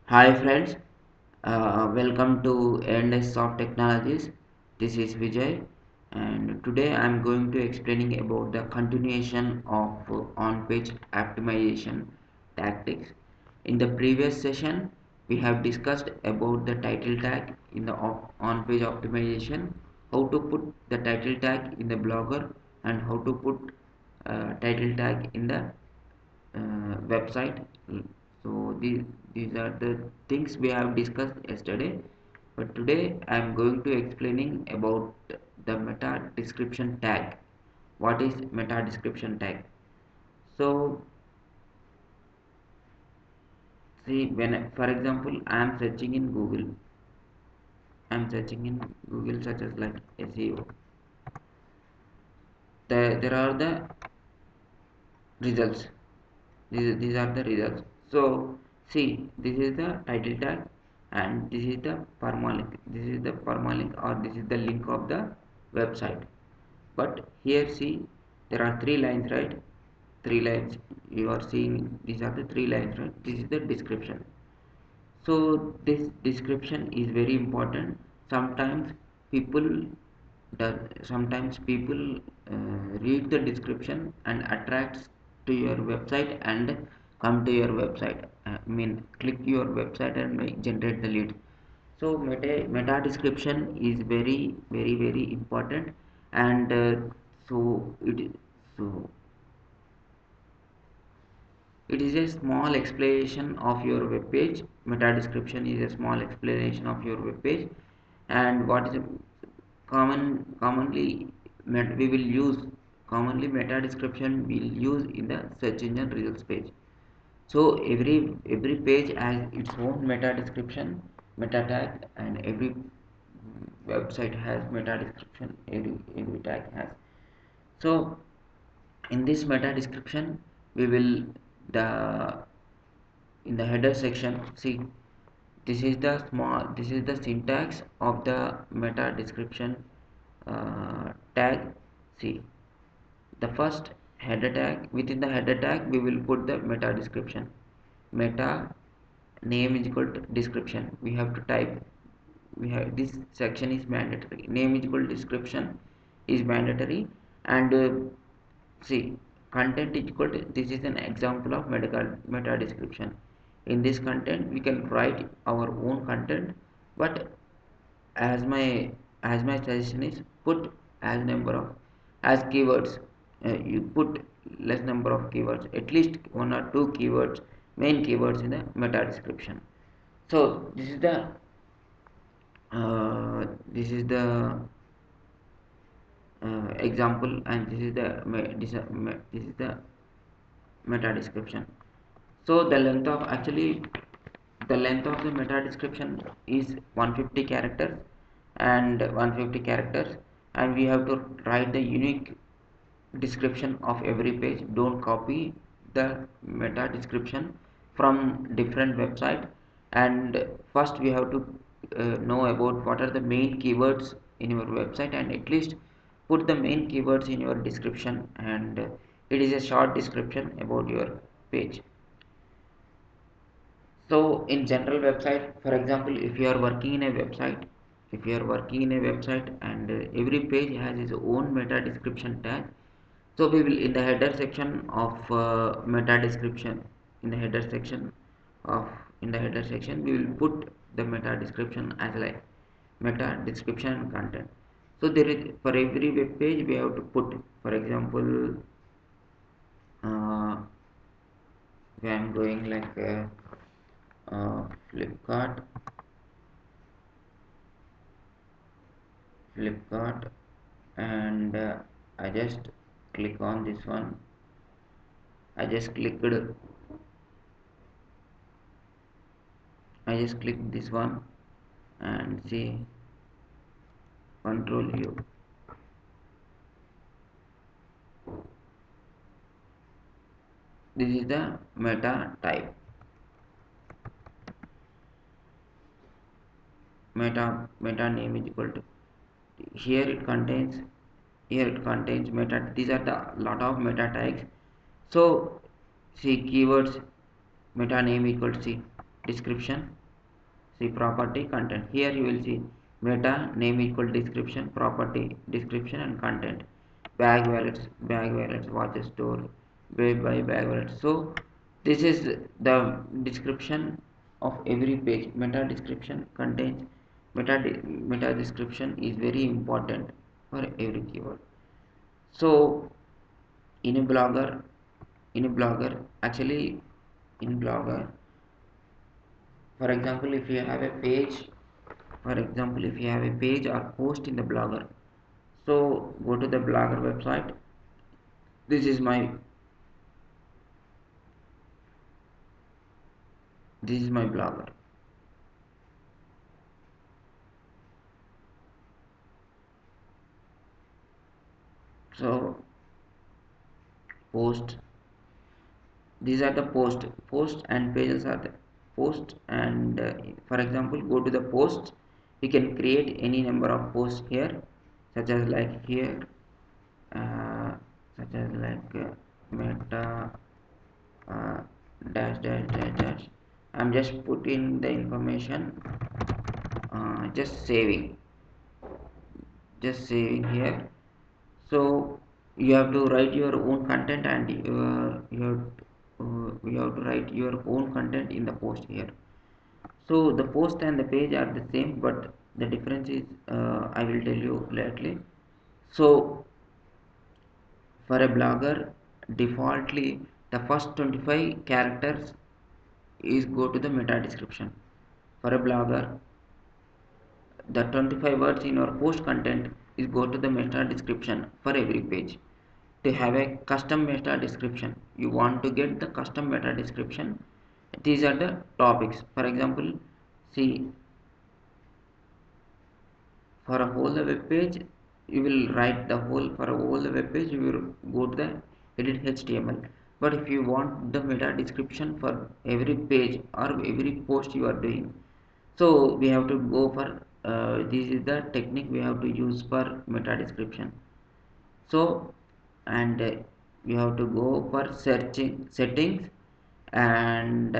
Hi friends, welcome to ANS of Technologies. This is Vijay, and today I am going to explaining about the continuation of on-page optimization tactics. In the previous session, we have discussed about the title tag in the on-page optimization, how to put the title tag in the blogger, and how to put title tag in the website. So these are the things we have discussed yesterday, but today I am going to explaining about the meta description tag. What is meta description tag? So see, for example, I am searching in Google such as like SEO. There are the results. These are the results. So see, this is the title tag and this is the permalink. This is the permalink, or this is the link of the website. But here see, there are three lines, right? Three lines you are seeing. These are the three lines, right? This is the description. So this description is very important. Sometimes people sometimes people read the description and attracts to your website and come to your website. I mean, click your website and generate the lead. So meta description is very important, and so it so it is a small explanation of your web page. Meta description is a small explanation of your web page, and what is commonly we will use commonly meta description we'll use in the search engine results page. So every page has its own meta description, meta tag, and every website has meta description. Every tag has. So in this meta description, we will the in the header section, see, this is the syntax of the meta description tag. See, the first header tag, within the header tag we will put the meta description. Meta name is equal to description. We have to type, we have, this section is mandatory. Name is equal to description is mandatory, and see, content is equal to, this is an example of meta description. In this content we can write our own content, but as my suggestion is, put as number of, as keywords, you put less number of keywords, at least one or two keywords, main keywords in the meta description. So this is the example, and this is the meta description. So the length of the meta description is 150 characters, and 150 characters, and we have to write the unique description of every page. Don't copy the meta description from different website. And first we have to know about what are the main keywords in your website, and at least put the main keywords in your description, and it is a short description about your page. So in general website, for example, if you are working in a website, and every page has its own meta description tag. So we will, in the header section of meta description, in the header section of in the header section we will put the meta description as like meta description and content. So there is, for every web page we have to put, for example, uh, I am going like Flipkart, Flipkart, and I just click on this one. I just clicked I just click this one, and see, control U. This is the meta type. Meta name is equal to, here it contains, meta. These are the lot of meta tags. So see, keywords, meta name equal to, see, description. See property content. Here you will see meta name equal description, property description and content. Bag wallets, watches store, bag wallets. So this is the description of every page. Meta description contains meta description is very important for every keyword. So in a blogger, in a blogger, actually in blogger, for example, if you have a page, for example, if you have a page or post in the blogger, so go to the blogger website. This is my blogger. So post, these are the post and pages are the post. And for example, go to the post. You can create any number of posts here, such as like here, uh, such as like meta uh, dash. I'm just putting the information, just saving here. So you have to write your own content, and you have to write your own content in the post here. So the post and the page are the same, but the difference is, I will tell you later. So for a blogger, defaultly the first 25 characters is go to the meta description. For a blogger, the 25 words in your post content is go to the meta description for every page. To have a custom meta description, you want to get the custom meta description. These are the topics. For example, see, for a whole web page, you will write the whole, for a whole web page you will go to the edit html. But if you want the meta description for every page or every post you are doing, so we have to go for, this is the technique we have to use for meta description. So, and you have to go for searching settings, and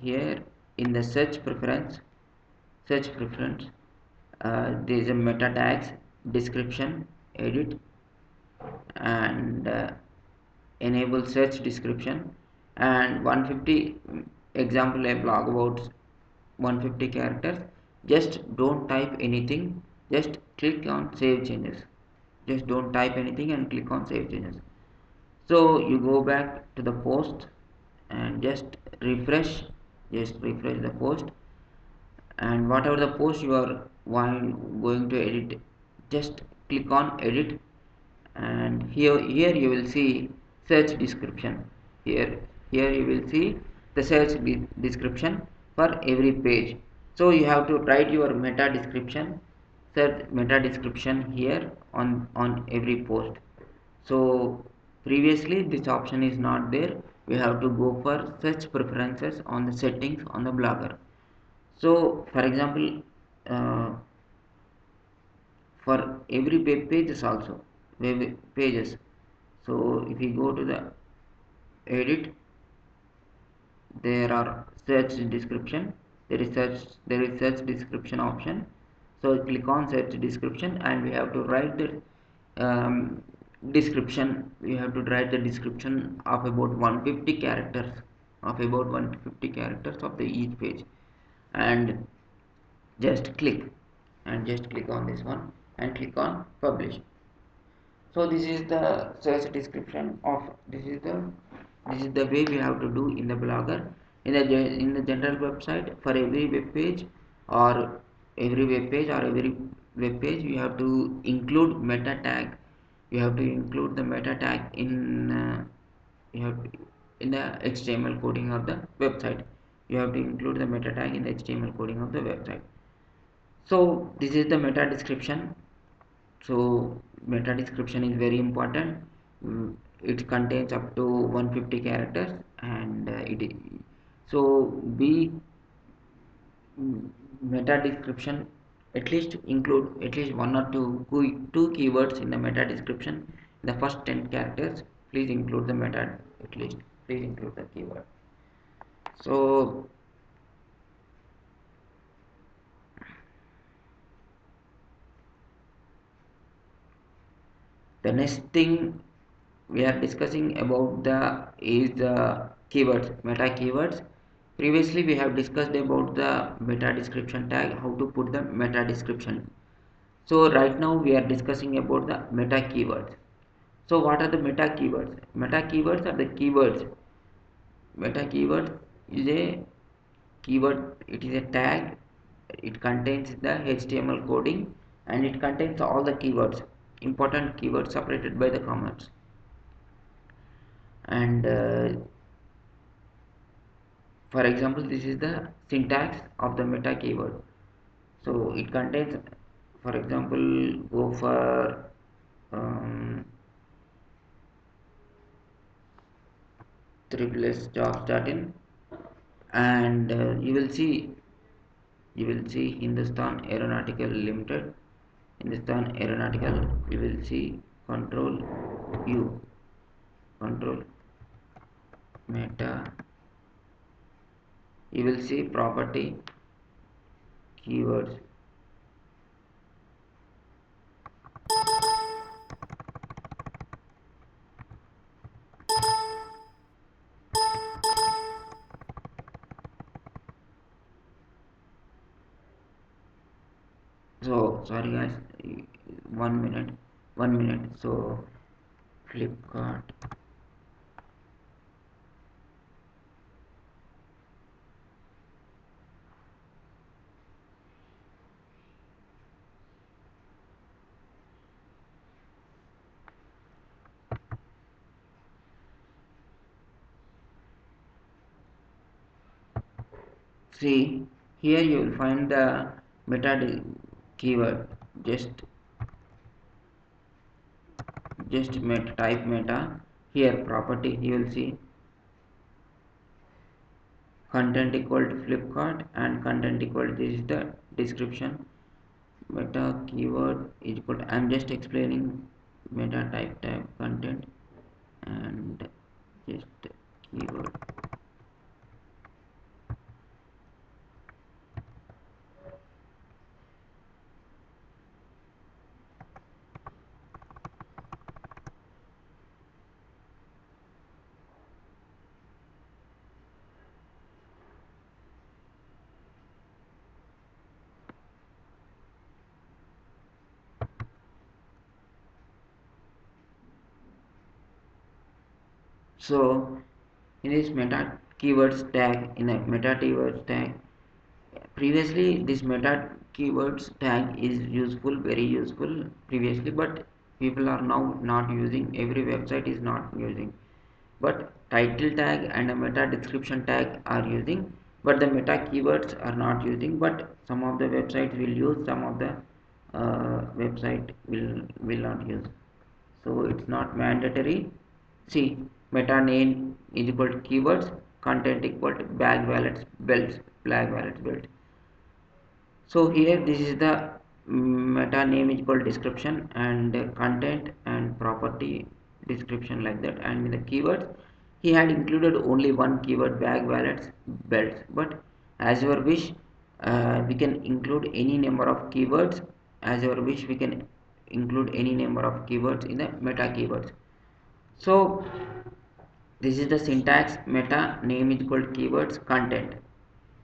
here in the search preference, there is a meta tags, description, edit, and enable search description, and 150, example a blog about 150 characters. Just don't type anything, just click on save changes. Just don't type anything and click on save changes. So you go back to the post and refresh just refresh the post, and whatever the post you are going to edit, just click on edit. And here you will see search description. Here you will see the description for every page. So you have to write your meta description, search meta description here on every post. So previously this option is not there. We have to go for search preferences on the settings on the blogger. So for example, uh, for every web pages also, web pages. So if you go to the edit, there are search description, there is search description option. So click on search description, and we have to write the description. We have to write the description of about 150 characters, of the each page. And just click on this one and click on publish. So this is the search description of, this is the way we have to do in the blogger. In the general website, for every web page or every web page, you have to include meta tag. You have to include the meta tag in, you have to, in the html coding of the website. You have to include the meta tag in the html coding of the website. So this is the meta description. So meta description is very important. It contains up to 150 characters, and so be meta description, at least include at least one or two keywords in the meta description. The first 10 characters, please include the meta, at least please include the keyword. So The next thing we are discussing about the is the keywords, meta keywords. Previously we have discussed about the meta description tag, how to put the meta description. So right now we are discussing about the meta keywords. So what are the meta keywords? Meta keywords are the keywords. Meta keyword is a keyword, it is a tag, it contains the HTML coding and it contains all the keywords, important keywords separated by the commas. And for example, this is the syntax of the meta keyword. So it contains, for example, go for triple S jobs.in and you will see Hindustan Aeronautical Limited. Hindustan Aeronautical, you will see control U, control meta, you will see property keywords. So sorry guys, 1 minute, 1 minute. So Flipkart, see here you will find the meta keyword. Just meta, type meta here, property, you will see content equal to Flipkart and content equal to, this is the description. Meta keyword is equal to, I'm just explaining meta type content and just keyword. So in this meta keywords tag, in a meta keywords tag, previously this meta keywords tag is useful, very useful previously, but people are now not using, every website is not using. But title tag and a meta description tag are using, but the meta keywords are not using, but some of the websites will use, some of the website will not use. So it's not mandatory. See, meta name is equal to keywords, content equal to bag wallets belts, bag wallets belt. So here this is the meta name is equal description and content and property description, like that. And in the keywords he had included only one keyword, bag wallets belts, but as your wish, we can include any number of keywords. As your wish, we can include any number of keywords in the meta keywords. So this is the syntax. Meta name is equal to keywords content,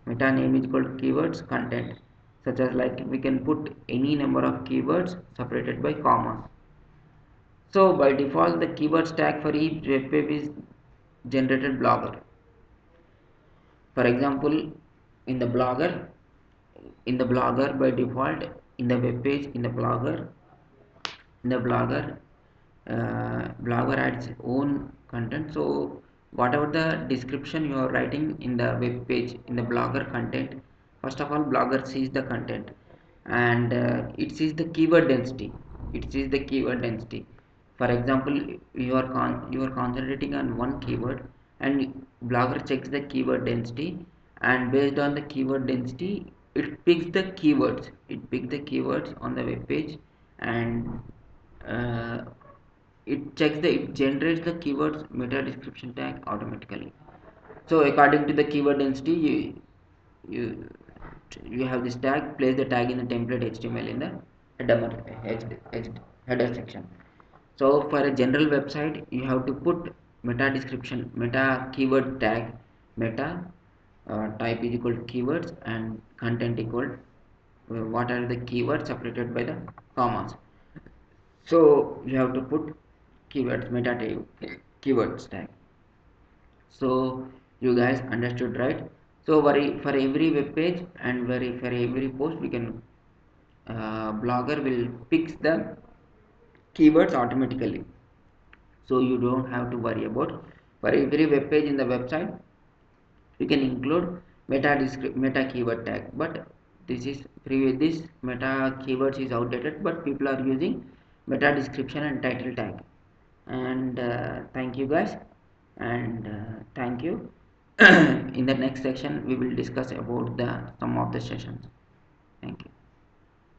meta name is equal to keywords content, such as like we can put any number of keywords separated by commas. So by default the keywords tag for each web page is generated blogger. For example, in the blogger, by default, in the web page, in the blogger, blogger adds own content. So whatever the description you are writing in the web page, in the blogger content, first of all blogger sees the content and it sees the keyword density, for example, you are concentrating on one keyword and blogger checks the keyword density, and based on the keyword density it picks the keywords, on the web page, and uh, it generates the keywords meta description tag automatically. So according to the keyword density, you you have this tag, place the tag in the template HTML in the header section. So for a general website you have to put meta description, meta keyword tag, meta type is equal to keywords and content equal what are the keywords separated by the commas. So you have to put keywords meta tag, keywords tag. So you guys understood, right? So for every web page and for every post we can blogger will fix the keywords automatically, so you don't have to worry about. For every web page in the website you can include meta keyword tag, but this meta keywords is outdated, but people are using meta description and title tag. And thank you guys, and thank you. In the next section we will discuss about the some of the sessions. Thank you.